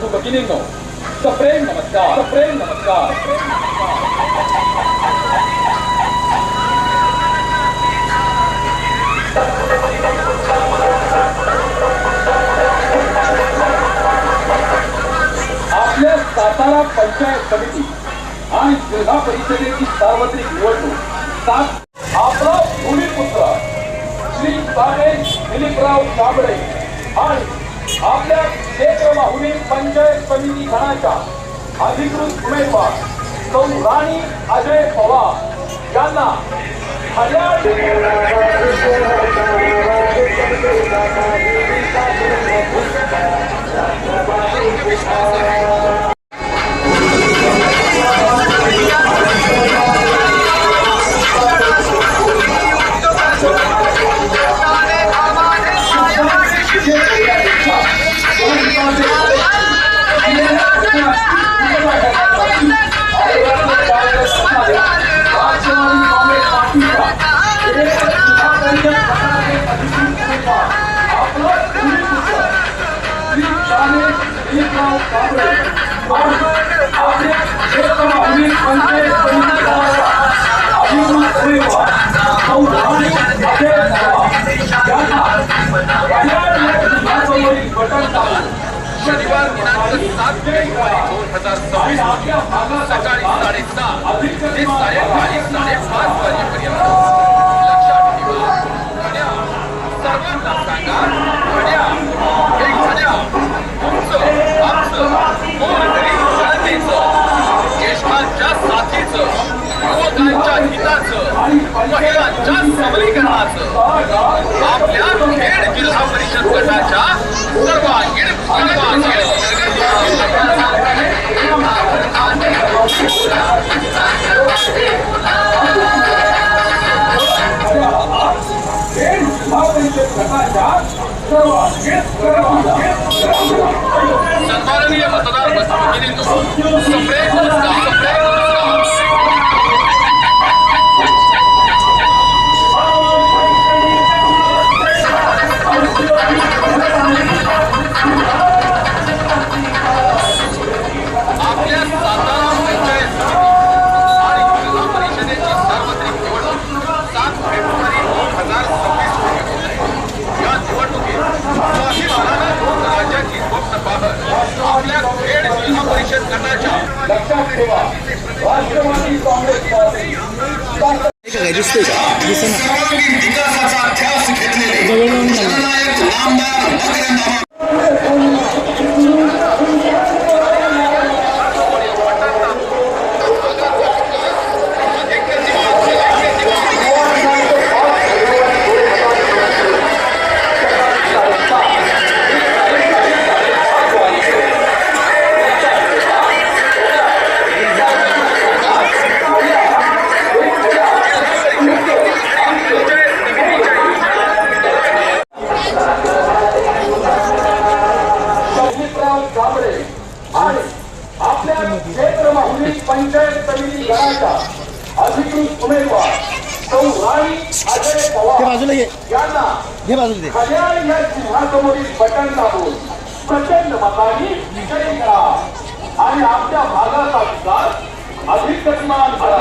बंधू भगिनींनो, सप्रेम नमस्कार, सप्रेम नमस्कार. आपल्या सातारा पंचायत समिती आणि जिल्हा परिषदेची सार्वत्रिक निवडणूक आपला भूमिपुत्र श्री गणेश दिलीपराव कांबळे आणि आपल्या क्षेत्र माहुली पंचायत समिती गणाच्या अधिकृत उमेदवार सौ राणी अजय पवार यांना शनिवार दिनांक 7 फेब्रुवारी 2026 सकाळी 7:30 ते सायंकाळी 5:30 वाजेपर्यंत लक्षात ठेवा. घड्या सर्वांना सांगा, घड्या एक घड्या तुमचं आमचं कोणतरी जनतेचं ज्येष्ठांच्या साथीचं युवकांच्या हिताचं महिलांच्या सबलीकरणाचं आपल्या खेड जिल्हा परिषद गटाच्या सर्वांगीण सन्माननीय मतदार बंधू आपल्या सातारा पंचायत आणि जिल्हा परिषदेची सार्वत्रिक निवडणूक 7 फेब्रुवारी 2026 रोजी होत आहे. या निवडणुकीत स्वाभिमानाने राज्याची स्वप्न पाहत आपल्या खेड जिल्हा परिषद गटाच्या लक्षात ठेवा, राष्ट्रवादी काँग्रेस पार्टी विकासाचा ध्यास घेतलेले जननायक आमदार मकरंद पंचायत समिती गणाच्या अधिकृत उमेदवार सौ राणी अजय पवार यांना खड्याळ या चिन्हासमोरील बटन दाबून प्रचंड मतांनी विजयी करा आणि आपल्या भागाचा विकास अधिक गतिमान करा.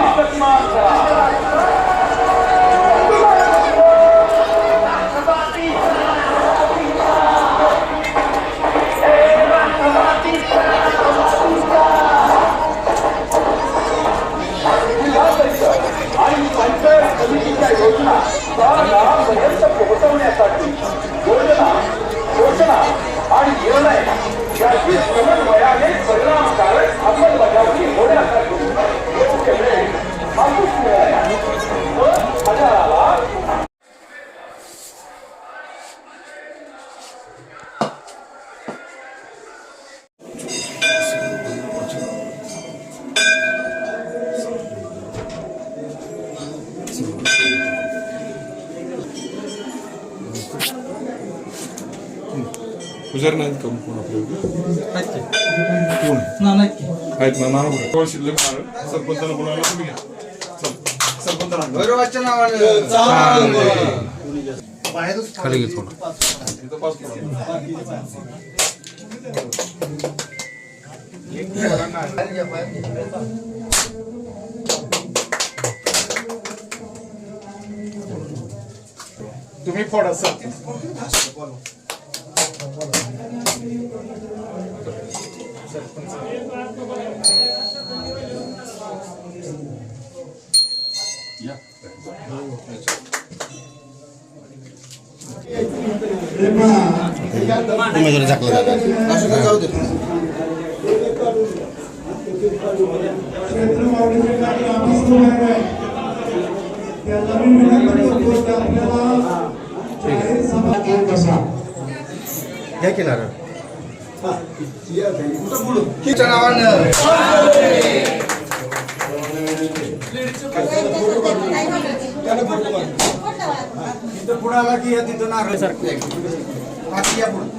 आणि पंचायत समितीच्या योजना गावापर्यंत पोहोचवण्यासाठी योजना घोषणा आणि निर्णय याची समन्वयाने परिणामकारक अंमलबजावणी होण्यासाठी योग्य वेळ मागून मिळाला. हजाराला गुजर नाहीत का कोण आपल्याकडे कोण नक्की आहेत ना नाव कोण शिल्लक सरपंचाला बोलायला तुम्ही घ्या. सरपंचाला खाली घेतो इथं पास करा. तुम्ही फोडा सर. उमेदवारी झाकला जाऊ दे. घ्या की नारळ. पुढे आला की तिथं नारळ सारखं या पुढे.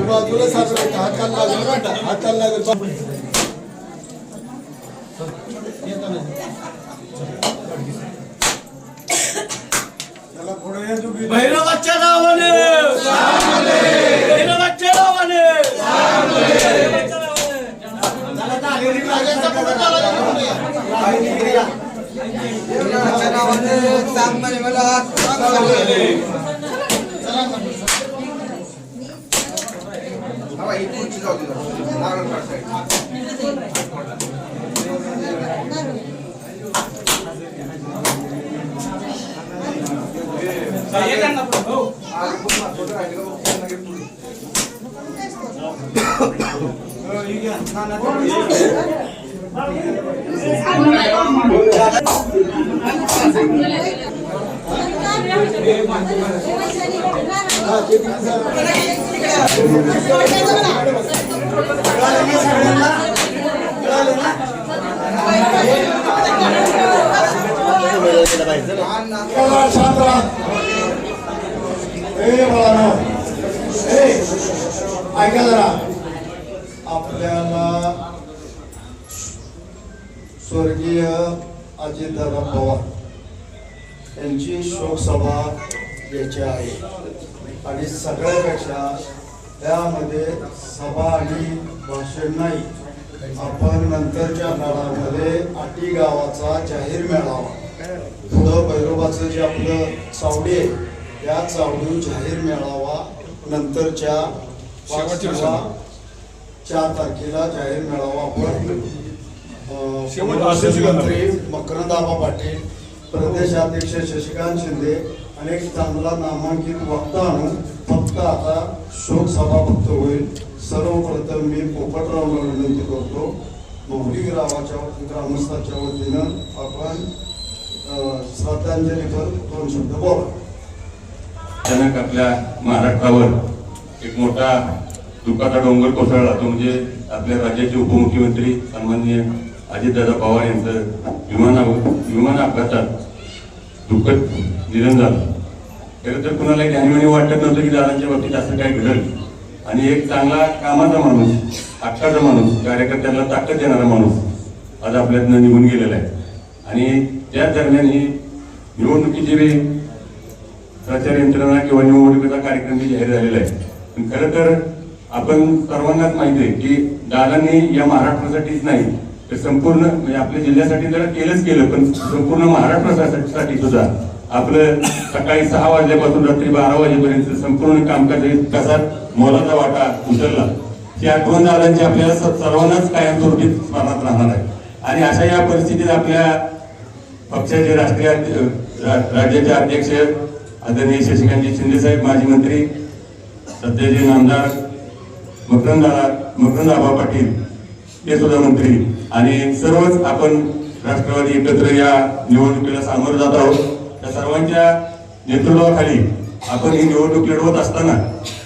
बाजूला सारखं हाताला लागेल, हाताला लागेल. भैरवाच्या नावाने, भैरवाच्या नावाने, सांग म्हणे मला. ऐका जरा, आपल्याला स्वर्गीय अजितदादा पवार यांची शोकसभा याची आहे आणि सगळ्यापेक्षा त्यामध्ये सभा आणि भाषण नाही, आपण नंतरच्या काळामध्ये आटी गावाचा जाहीर मेळावा, पुढं भैरोबाचं जे आपलं चावडी आहे त्या चावडी जाहीर मेळावा नंतरच्या 4 तारखेला जाहीर मेळावा आपण मंत्री मकरंदाबा पाटील, प्रदेशाध्यक्ष शशिकांत शिंदे आणि एक चांगला नामांकित वक्ता आणून फक्त आता शोकसभा फक्त होईल. सर्वप्रथम मी पोपटरावला विनंती करतो, मोहरी ग्रामस्थाच्या वतीनं आपण श्रद्धांजलीपर 2 शब्द बोला. अचानक आपल्या महाराष्ट्रावर एक मोठा दुःखाचा डोंगर कोसळला. तो म्हणजे आपल्या राज्याचे उपमुख्यमंत्री सन्माननीय अजितदादा पवार यांचं विमान अपघातात दुःखद निधन झालं. खरं तर कुणालाही ध्यानी वाटत नव्हतं की दादांच्या बाबतीत असं काय घडलं. आणि एक चांगला कामाचा माणूस, हक्काचा माणूस, कार्यकर्त्यांना ताकद देणारा माणूस आज आपल्यातनं निघून गेलेला आहे. आणि त्याच दरम्यान ही निवडणुकीची प्रचार यंत्रणा किंवा निवडणुकीचा कार्यक्रम जाहीर झालेला आहे. पण खरं तर आपण सर्वांनाच माहिती आहे की दादांनी या महाराष्ट्रासाठीच नाही तर संपूर्ण म्हणजे आपल्या जिल्ह्यासाठी जर केलं पण संपूर्ण महाराष्ट्रासाठी सुद्धा आपलं सकाळी 6 वाजल्यापासून रात्री 12 वाजेपर्यंत संपूर्ण कामकाज कसा मोलाचा वाटा उचलला ही आठवण दादांची आपल्याला सर्वांनाच कायमस्वरूपी स्मरणात राहणार आहे. आणि अशा या परिस्थितीत आपल्या पक्षाचे राज्याचे अध्यक्ष आदरणीय शशिकांतजी शिंदे साहेब, माजी मंत्री सध्याचे नामदार मकरंदाबा पाटील ते सुद्धा मंत्री आणि सर्वच आपण राष्ट्रवादी एकत्र या निवडणुकीला सामोरं जात आहोत. त्या सर्वांच्या नेतृत्वाखाली आपण ही निवडणूक लढवत असताना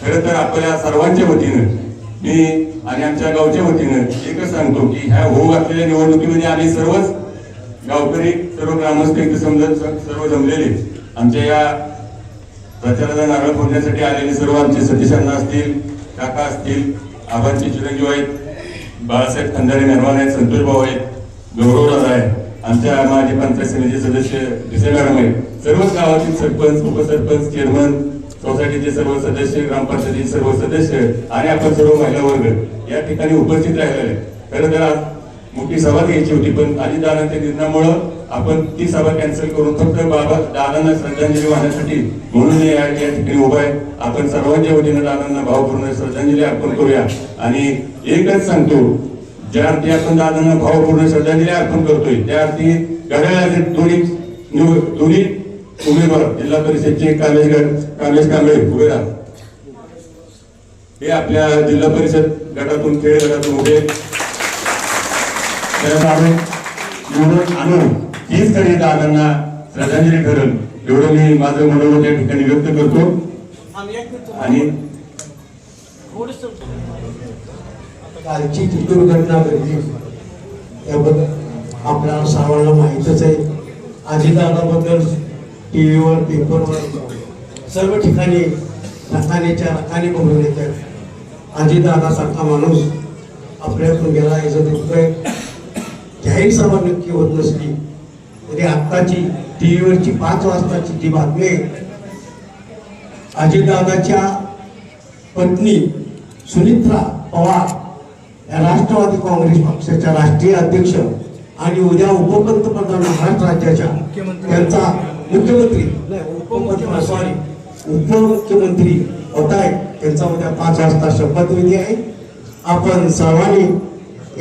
खरं तर आपल्या सर्वांच्या वतीनं मी आणि आमच्या गावच्या वतीनं एकच सांगतो की ह्या होऊ घातलेल्या निवडणुकीमध्ये आम्ही सर्वच गावकरी, सर्व ग्रामस्थ इथे सर्व जमलेले आमच्या या प्रचाराचा नारळ फोडण्यासाठी आलेले सर्व आमचे सतीशांना असतील, काका असतील, आबांचे चिरंजीव आहेत, बाळासाहेब खंदारे मेहरवान आहेत, संतोष भाऊ आहेत, गौरवला आहे. आमच्या माजी पंचायत समिती सदस्य विजय मॅडम आहेत, सर्वच गावातील सरपंच, उपसरपंच, चेअरमन, सोसायटीचे सर्व सदस्य, ग्रामपंचायतीचे सर्व सदस्य आणि आपण सर्व महिला वर्ग या ठिकाणी उपस्थित राहिलेले आहे. खरं तर आज मोठी सभा घ्यायची होती, पण अजितदादांच्या निर्णयामुळं आपण ती सभा कॅन्सल करून फक्त बाबा दादांना श्रद्धांजली वाहण्यासाठी म्हणून या ठिकाणी उभा आहे. आपण सर्वांच्या वतीनं दादांना भावपूर्ण श्रद्धांजली अर्पण करूया. आणि एकच सांगतो, ज्या अर्थी आपण दादांना भावपूर्ण श्रद्धांजली अर्पण करतोय त्या अर्थी घड्याळाचे दोन्ही उमेदवार जिल्हा परिषदचे कामेश कांबळे उभे राहतात. हे आपल्या जिल्हा परिषद गटातून खेळ गटातून उभे निवडून आणून हीच खरी दादांना श्रद्धांजली ठरेल एवढं मी माझं मनोगत त्या ठिकाणी व्यक्त करतो. आणि कालची जी दुर्घटना घडली त्याबद्दल आपल्याला सर्वांना माहीतच आहे. अजितदादाबद्दल टीव्हीवर, पेपरवर सर्व ठिकाणी रकाने बोलून येतात. अजितदादासारखा माणूस आपल्याकडून गेला याचं दुखतंय. जाहीर सभा नक्की होत नसली तरी आत्ताची टीव्हीवरची 5 वाजताची जी बातमी अजितदादाच्या पत्नी सुनित्रा पवार या राष्ट्रवादी काँग्रेस पक्षाच्या राष्ट्रीय अध्यक्ष आणि उद्या उपपंतप्रधान महाराष्ट्र राज्याच्या त्यांचा उपमुख्यमंत्री होत आहे. त्यांचा उद्या 5 वाजता शपथविधी आहे. आपण सर्वांनी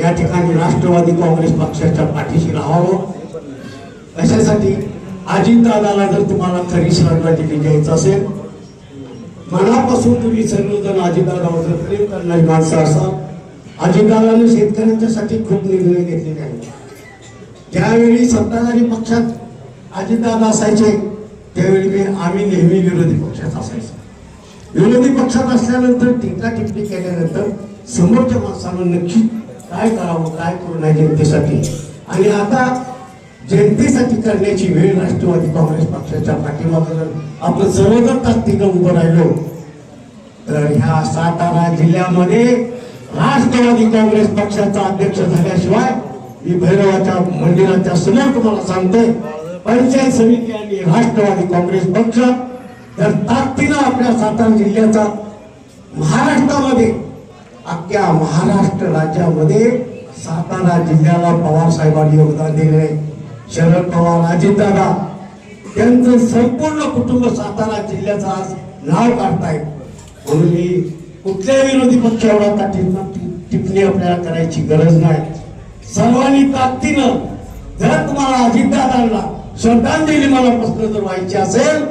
या ठिकाणी राष्ट्रवादी काँग्रेस पक्षाच्या पाठीशी राहावं. कशासाठी? अजितदादाला जर तुम्हाला खरी श्रद्धांजली द्यायचं असेल, मनापासून तुम्ही सर्वजण अजितदादावर प्रेम करणारी माणसं असाल. अजितदादाने शेतकऱ्यांच्यासाठी खूप निर्णय घेतलेले आहेत. ज्यावेळी सत्ताधारी पक्षात अजितदादा असायचे त्यावेळी आम्ही नेहमी विरोधी पक्षात असायचो. विरोधी पक्षात असल्यानंतर टीका टिप्पणी केल्यानंतर समोरच्या माणसानं नक्की काय करावं, काय करू नये जनतेसाठी. आणि आता जनतेसाठी करण्याची वेळ राष्ट्रवादी काँग्रेस पक्षाच्या पाठीमागे आपण सर्वजण ताकदीनं उभं राहिलो तर ह्या सातारा जिल्ह्यामध्ये राष्ट्रवादी काँग्रेस पक्षाचा अध्यक्ष झाल्याशिवाय मी भैरवाच्या मंदिराच्या समोर तुम्हाला सांगतोय, पंचायत समिती आणि राष्ट्रवादी काँग्रेस पक्ष जर ताकदीनं आपल्या सातारा जिल्ह्याचा महाराष्ट्रामध्ये अख्ख्या महाराष्ट्र राज्यामध्ये सातारा जिल्ह्याला पवार साहेबांनी योगदान दिले. शरद पवार, अजितदादा त्यांचं संपूर्ण कुटुंब सातारा जिल्ह्याचं आज नाव काढतायत. म्हणून मी कुठल्याही विरोधी पक्षावर टिप्पणी आपल्याला करायची गरज नाही. सर्वांनी ताकदीनं जर तुम्हाला अजितदादांना श्रद्धांजली मनापासून जर व्हायची असेल,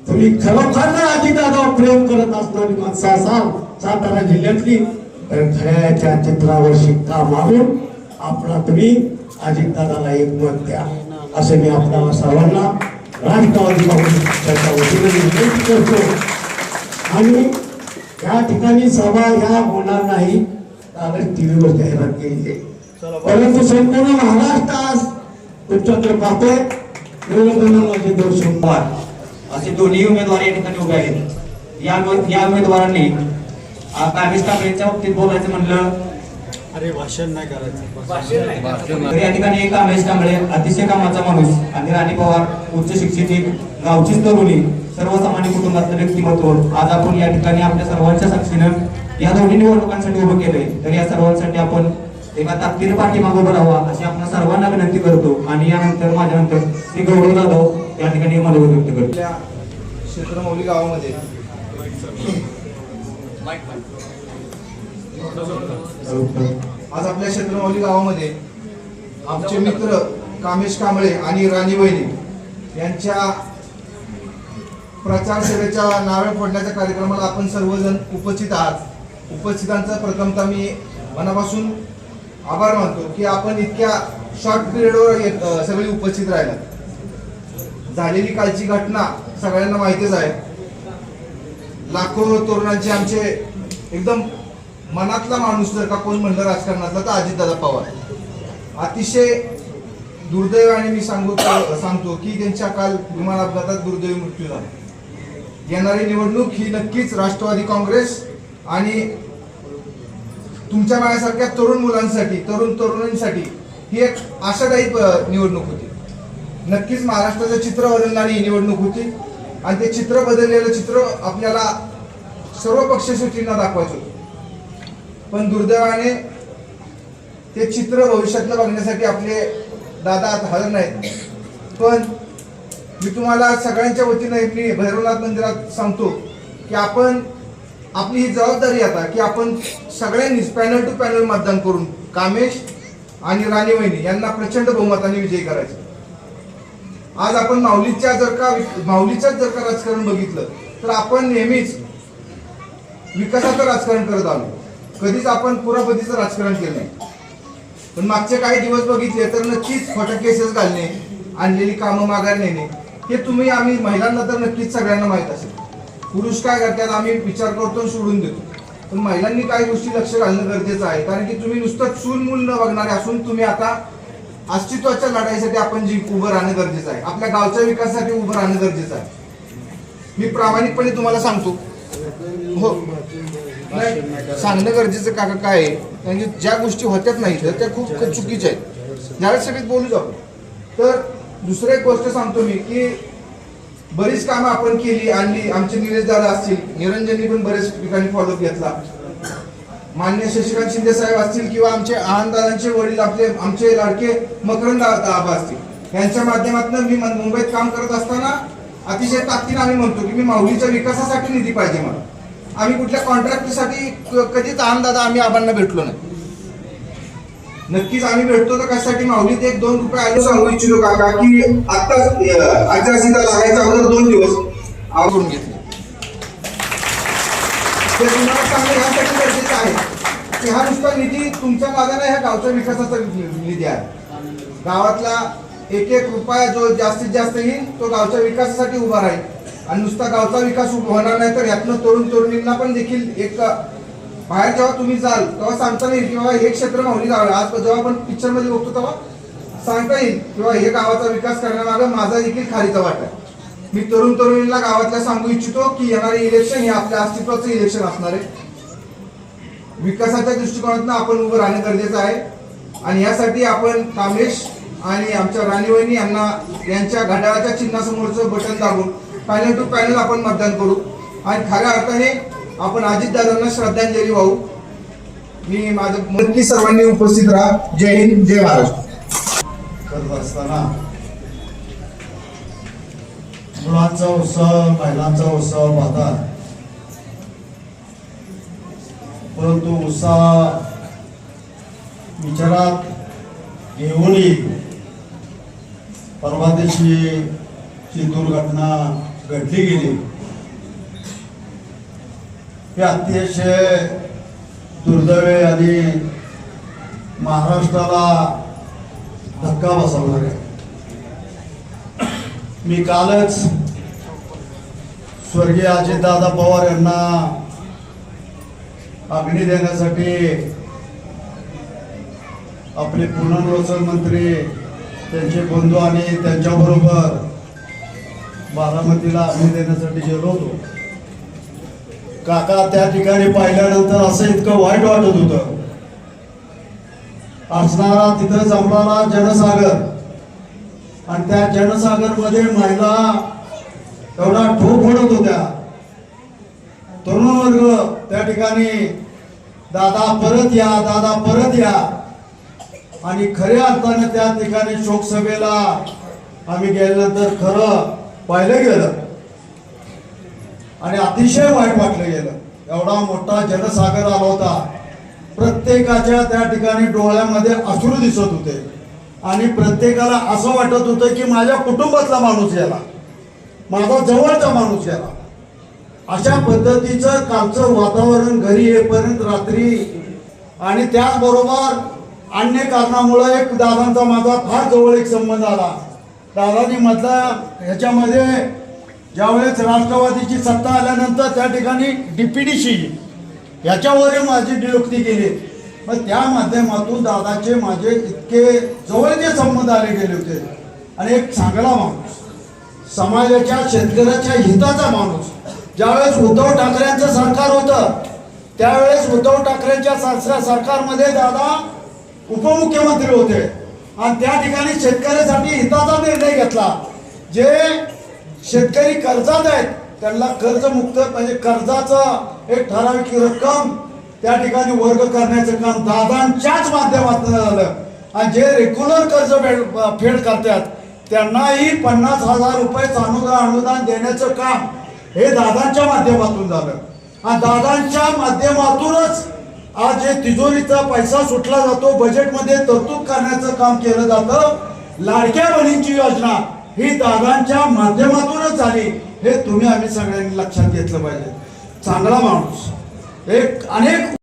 तुम्ही खरोखर जर अजितदादावर प्रेम करत असणारी माणसं असाल सातारा जिल्ह्यातली, तर खऱ्याच्या चित्रावर शिक्का मारून आपला तुम्ही अजितदादाला एक मत द्या असं मी आपल्याला सर्वांना राष्ट्रवादी काँग्रेस पक्षाच्या वतीने विनंती करतो. आणि या ठिकाणी सभा ह्या होणार नाही कारण टीव्हीवर जाहिरात केली आहे, परंतु संपूर्ण महाराष्ट्र आज तुमच्याकडे पाहतोय. माझे दर्शन पवार असे दोन्ही उमेदवार या ठिकाणी उभे आहेत. या उमेदवारांनी काँग्रेस काँग्रेसच्या बाबतीत बोलायचं म्हणलं अरे भाषण नाही करायचं. तर या ठिकाणी काँग्रेस कांबळे अतिशय कामाचा माणूस आणि राणी पवार उच्च शिक्षित गावचीच तरुणी सर्वसामान्य कुटुंबातलं व्यक्तिमत्व आज आपण या ठिकाणी आपल्या सर्वांच्या साक्षीनं या दोन्ही निवडणुकांसाठी उभं केलंय. तर या सर्वांसाठी आपण एका ताकदीने पाठीमागे उभं राहावा अशी आपण सर्वांना विनंती करतो. आणि यानंतर माझ्यानंतर श्री गौरव जाधव या ठिकाणी मनोगत व्यक्त करतो. क्षेत्रमौली गावामध्ये आज आपल्या क्षेत्रमौली गावामध्ये आमचे मित्र कामेश कांबळे आणि राणी वहिनी यांच्या प्रचार सेवेच्या नारळ फोडण्याच्या कार्यक्रमाला आपण सर्वजण उपस्थित आहात. उपस्थितांचा प्रथमतः मी मनापासून आभार मानतो की आपण इतक्या शॉर्ट पिरियडवर सगळी उपस्थित राहिला. झालेली कालची घटना सगळ्यांना माहितीच आहे. लाखो तरुणांचे आमचे एकदम मनातला माणूस जर का कोण म्हणलं राजकारणातला तर अजितदादा पवार. अतिशय दुर्दैवाने मी सांगतो की त्यांच्या काल विमान अपघातात दुर्दैवी मृत्यू झाला. येणारी निवडणूक ही नक्कीच राष्ट्रवादी काँग्रेस आणि तुमच्या माझ्यासारख्या तरुण मुलांसाठी, तरुण तरुणींसाठी ही एक आशादायी निवडणूक होती. नक्कीच महाराष्ट्राचं चित्र बदलणारी ही निवडणूक होती आणि ते चित्र बदललेलं चित्र आपल्याला सर्व पक्षश्रेष्ठींना दाखवायचं होतं. पण दुर्दैवाने ते चित्र भविष्यातलं बघण्यासाठी आपले दादा आता हजर नाहीत. पण मी तुम्हाला सगळ्यांच्या वतीनं मी भैरवनाथ मंदिरात सांगतो की आपण आपली ही जबाबदारी आता की आपण सगळ्यांनीच पॅनल टू पॅनल मतदान करून कामेश आणि राणी वहिनी यांना प्रचंड बहुमताने विजयी करायचे. आज आपण माऊलीच्याच जर का राजकारण बघितलं तर आपण नेहमीच विकासाचं राजकारण करत आलो. कधीच आपण पुरापतीचं राजकारण केलं नाही. पण मागचे काही दिवस बघितले तर नक्कीच खोट्या केसेस घालणे, आणलेली कामं माघार नेणे हे तुम्ही आम्ही महिलांना तर नक्कीच सगळ्यांना माहीत असेल. पुरुष काय करतात आम्ही विचार करतो आणि सोडून देतो. पण महिलांनी काही गोष्टी लक्ष घालणं गरजेचं आहे. कारण की तुम्ही नुसतं चूल मूल न बघणारे असून तुम्ही आता अस्तित्वाच्या लढाईसाठी आपण उभं राहणं गरजेचं आहे. आपल्या गावच्या विकासासाठी उभं राहणं गरजेचं आहे. मी प्रामाणिकपणे तुम्हाला सांगतो हो नाही सांगणं गरजेचं काका काय आहे. कारण की ज्या गोष्टी होत्याच नाही तर त्या खूप चुकीच्या आहेत. ज्यावेळेस सगळीत बोलू जाऊ. तर दुसरं एक गोष्ट सांगतो मी की बरीच कामं आपण केली आणि आमचे निलेश दादा असतील, निरंजननी पण बरेच ठिकाणी फॉलोअप घेतला. मान्य शशिकांत शिंदे साहेब असतील किंवा आमचे आनंदादांचे वडील आमचे लाडके मकरंद आबा असतील यांच्या माध्यमातून मी मुंबईत काम करत असताना अतिशय ताकदीने आम्ही म्हणतो की मी माऊलीच्या विकासासाठी निधी पाहिजे मला. आम्ही कुठल्या कॉन्ट्रॅक्टसाठी कधीच आनंदादा आम्ही आबांना भेटलो नाही. नक्कीच आम्ही भेटतो तर कशासाठी माऊलीत 1-2 रुपये आलो सांगू इच्छितो काका की आता आचारसंहिता लागायच्या अगोदर 2 दिवस आवरून घेतले. ते तुम्हाला चांगलं ह्यासाठी गरजेचं आहे की हा नुसता निधी तुमच्या मागे नाही, ह्या गावच्या विकासाचा निधी आहे. गावातला 1-1 रुपया जो जास्तीत जास्त येईल तो गावच्या विकासासाठी उभा राहील. आणि नुसता गावचा विकास होणार नाही तर यातनं तरुण तरुणींना पण देखील एक बाहेर जेव्हा तुम्ही जाल तेव्हा सांगता येईल की बाबा हे क्षेत्र माऊली गाव आहे. आज जेव्हा आपण पिक्चर मध्ये बघतो तेव्हा सांगता येईल किंवा हे गावाचा विकास करण्यामागे माझा देखील खारीचा वाटा आहे. मी तरुण तरुणींना गावातल्या सांगू इच्छितो की येणारे इलेक्शन हे आपल्या अस्तित्वाचं इलेक्शन असणार आहे. विकासाच्या दृष्टिकोनातून आपण उभं राहणं गरजेचं आहे. आणि यासाठी आपण कामेश आणि आमच्या राणीवहिनी यांच्या घड्याळाच्या चिन्हासमोरचं बटन दाबून पॅनल टू पॅनल आपण मतदान करू आणि खऱ्या अर्थाने आपण अजितदादांना श्रद्धांजली वाहू. मी माझं नक्की सर्वांनी उपस्थित राहा. जय हिंद, जय महाराष्ट्र. करत असताना मुलांचा उत्सव, महिलांचा उत्सव पाहतात, परंतु उत्साह विचारात घेऊनही परवा दिवशी जी दुर्घटना घडली गेली हे अतिशय दुर्दैव आणि महाराष्ट्राला धक्का बसवणार आहे. मी कालच स्वर्गीय अजितदादा पवार यांना अग्नी देण्यासाठी आपले पुनर्वसन मंत्री त्यांचे बंधू आणि त्यांच्याबरोबर बारामतीला अग्नी देण्यासाठी गेलो होतो. काका त्या ठिकाणी पाहिल्यानंतर असं इतकं वाईट वाटत होतं. असणारा तिथं जमणारा जनसागर आणि त्या जनसागर मध्ये महिला एवढा ठोक फोडत होत्या. तरुण वर्ग त्या ठिकाणी दादा परत या, दादा परत या. आणि खऱ्या अर्थाने त्या ठिकाणी शोकसभेला आम्ही गेल्यानंतर खरं पाहिलं गेलं आणि अतिशय वाईट वाटलं गेलं. एवढा मोठा जनसागर आला होता. प्रत्येकाच्या त्या ठिकाणी डोळ्यामध्ये अश्रू दिसत होते आणि प्रत्येकाला असं वाटत होतं की माझ्या कुटुंबातला माणूस याला, माझा जवळचा माणूस याला. अशा पद्धतीचं कालचं वातावरण घरी येईपर्यंत रात्री आणि त्याचबरोबर अन्य कारणामुळे एक दादांचा माझा फार जवळ एक संबंध आला. दादानी मधला ह्याच्यामध्ये ज्यावेळेस राष्ट्रवादीची सत्ता आल्यानंतर त्या ठिकाणी DPDC याच्यावर माझी नियुक्ती केली. मग त्या माध्यमातून दादाचे माझे इतके जवळचे संबंध आले गेले होते. आणि एक चांगला माणूस, समाजाच्या शेतकऱ्याच्या हिताचा माणूस. ज्यावेळेस उद्धव ठाकरेंचं सरकार होतं त्यावेळेस उद्धव ठाकरेंच्या सरकारमध्ये दादा उपमुख्यमंत्री होते आणि त्या ठिकाणी शेतकऱ्यासाठी हिताचा निर्णय घेतला. जे शेतकरी कर्जात आहेत त्यांना कर्जमुक्त म्हणजे कर्जाचं एक ठराविक रक्कम त्या ठिकाणी वर्ग करण्याचं काम दादांच्याच माध्यमातून झालं. आणि जे रेग्युलर कर्ज फेड करतात त्यांनाही 50,000 रुपये अनुदान देण्याचं काम हे दादांच्या माध्यमातून झालं. आणि दादांच्या माध्यमातूनच आज जे तिजोरीचा पैसा सुटला जातो, बजेटमध्ये तरतूद करण्याचं काम केलं जातं. लाडक्या बहिणींची योजना ही दादांच्या माध्यमातूनच झाली. हे तुम्ही आम्ही सगळ्यांनी लक्षात घेतलं पाहिजे. चांगला माणूस एक अनेक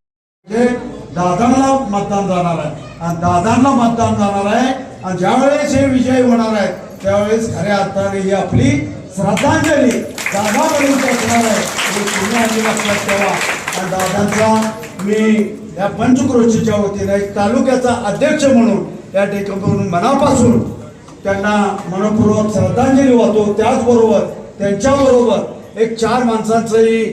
दादांना मतदान जाणार आहे आणि दादांना मतदान जाणार आहे. आणि ज्यावेळेस हे विजयी होणार आहे त्यावेळेस खऱ्या अर्थाने ही आपली श्रद्धांजली दादापर्यंत असणार आहे. हे तुम्ही आम्ही लक्षात ठेवा. आणि दादांचा मी या पंचक्रोशीच्या वतीने एक तालुक्याचा अध्यक्ष म्हणून या ठिकाणी मनापासून त्यांना मनपूर्वक श्रद्धांजली वाहतो. त्याचबरोबर त्यांच्याबरोबर एक 4 माणसांचंही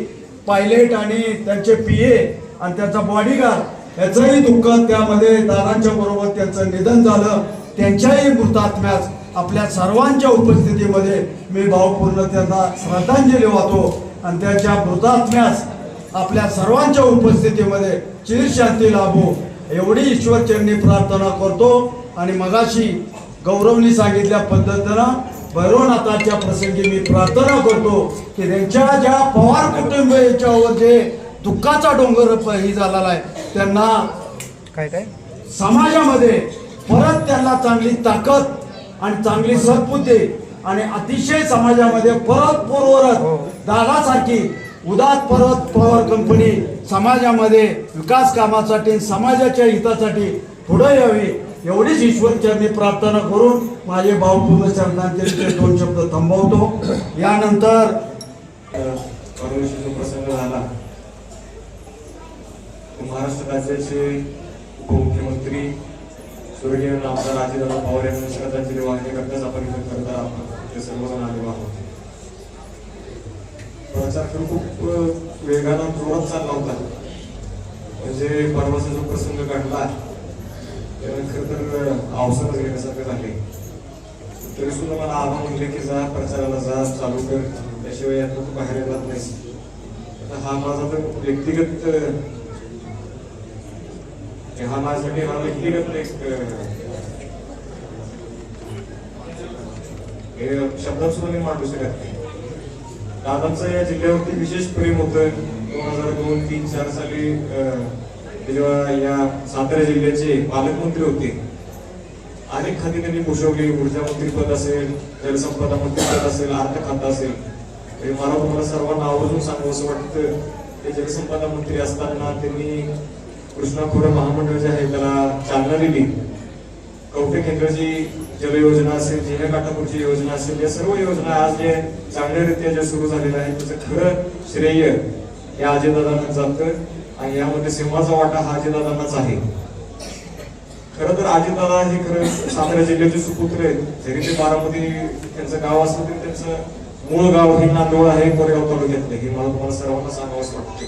पायलट आणि त्यांचे PA आणि त्यांचा बॉडीगार्ड याचंही दुःख त्यामध्ये दादांच्या बरोबर त्यांचं निधन झालं. त्यांच्याही मृतात्म्यास आपल्या सर्वांच्या उपस्थितीमध्ये मी भावपूर्ण त्यांना श्रद्धांजली वाहतो. आणि त्यांच्या मृतात्म्यास आपल्या सर्वांच्या उपस्थितीमध्ये चिरशांती लाभो एवढी ईश्वरचरणी प्रार्थना करतो. आणि मगाशी गौरवनी सांगितल्या पद्धतीनं भैरवनाथाच्या प्रसंगी मी प्रार्थना करतो की त्यांच्या ज्या पवार कुटुंबियांच्यावर जे दुःखाचा डोंगर ही झालेला आहे त्यांना काय समाजामध्ये परत त्यांना चांगली ताकद आणि चांगली सद्बुद्धी आणि अतिशय समाजामध्ये परत पूर्वरत दादासारखी उदात परत पॉवर कंपनी समाजामध्ये विकास कामासाठी समाजाच्या हितासाठी पुढे यावी एवढीच ईश्वरचरणी प्रार्थना करून माझे भावपूर्ण श्रद्धांजलीचे 2 शब्द थांबवतो. यानंतर प्रसंग झाला महाराष्ट्र राज्याचे उपमुख्यमंत्री स्वर्गीय आमदार अजितदादा पवार यांना श्रद्धांजली वाहण्याकरताच आपण इथे करता ते सर्वजण आलेलो आहोत. प्रचार खूप वेगानं जोरात चालला होता. म्हणजे परवाचा जो प्रसंग घडला खर तर अवसरच घेण्यासारखं झाले. तरी सुद्धा मला आव्हान म्हणले की जा प्रचाराला जा चालू कर त्याशिवाय यातून तू बाहेर येणार नाहीस. हा माझा तर व्यक्तिगत हा माझ्यासाठी हा व्यक्तिगत एक शब्दात सुद्धा मी मांडू शकत नाही. दादांचं या जिल्ह्यावरती विशेष प्रेम होतं. 2002, 3, 4 साली जेव्हा या सातारा जिल्ह्याचे पालकमंत्री होते अनेक खाती त्यांनी भूषवली. ऊर्जा मंत्रीपद असेल, जलसंपदा मंत्रीपद असेल, अर्थ खाता असेल. मला तुम्हाला सर्वांना आवर्जून सांगावं असं वाटतं ते जलसंपदा मंत्री असताना त्यांनी कृष्णा खोरे महामंडळ जे आहे त्याला चालना दिली. कवठे केंद्राची जलयोजना असेल, जिल्हा काठापूरची योजना असेल, या सर्व योजना आज जे चांगल्यारीत्या ज्या सुरू झालेल्या आहेत त्याचं खरं श्रेय या अजितदादांना जातं. आणि यामध्ये सिंहाचा वाटा हा अजितदादांनाच आहे. खरं तर अजितदादा हे खरं सातारा जिल्ह्याचे सुपुत्र आहेत. जरी ते बारामती त्यांचं गाव असलं तरी त्यांचं मूळ गाव हे नांदवळ आहे, कोरेगाव तालुक्यातले. हे मला तुम्हाला सर्वांना सांगावंच वाटतं.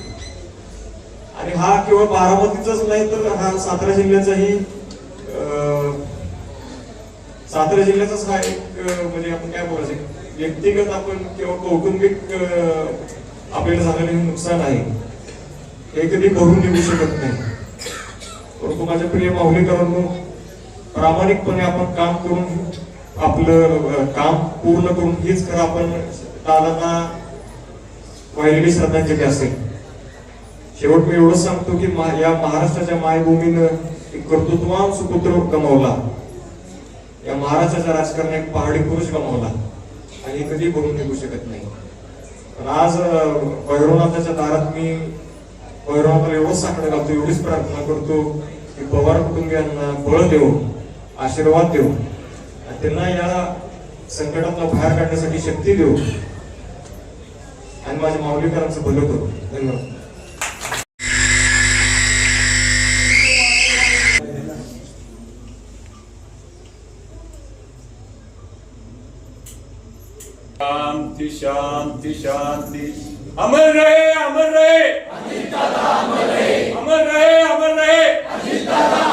आणि हा केवळ बारामतीचाच नाही तर हा सातारा जिल्ह्याचाही सातारा जिल्ह्याचाच हा एक म्हणजे आपण काय बोलायचं व्यक्तिगत आपण किंवा कौटुंबिक आपल्याला झालेलं नुकसान आहे हे कधी भरून निघू शकत नाही. परंतु माझ्या प्रिय माऊलीकरांनो प्रामाणिकपणे आपण काम करून आपलं काम पूर्ण करून हीच खरं आपण दादांना वाहिलेली श्रद्धांजली असेल. शेवट मी एवढंच सांगतो की या महाराष्ट्राच्या मायभूमीनं एक कर्तृत्ववान सुपुत्र गमावला. या महाराष्ट्राच्या राजकारणात एक पहाडी पुरुष गमावला आणि हे कधी भरून निघू शकत नाही. पण आज भैरवनाथाच्या दारात मी भैरवनाथाला एवढंच साकडं घालतो, एवढीच प्रार्थना करतो की पवार कुटुंबियांना बळ देऊ, आशीर्वाद देऊ, त्यांना या संकटातला बाहेर काढण्यासाठी शक्ती देऊ आणि माझ्या माऊलीकरांचं भलं करू. धन्यवाद. शांति शांति शांति. अमर रहे, अमर रहे, अमर रहे, अमर रहे, अमर रहे.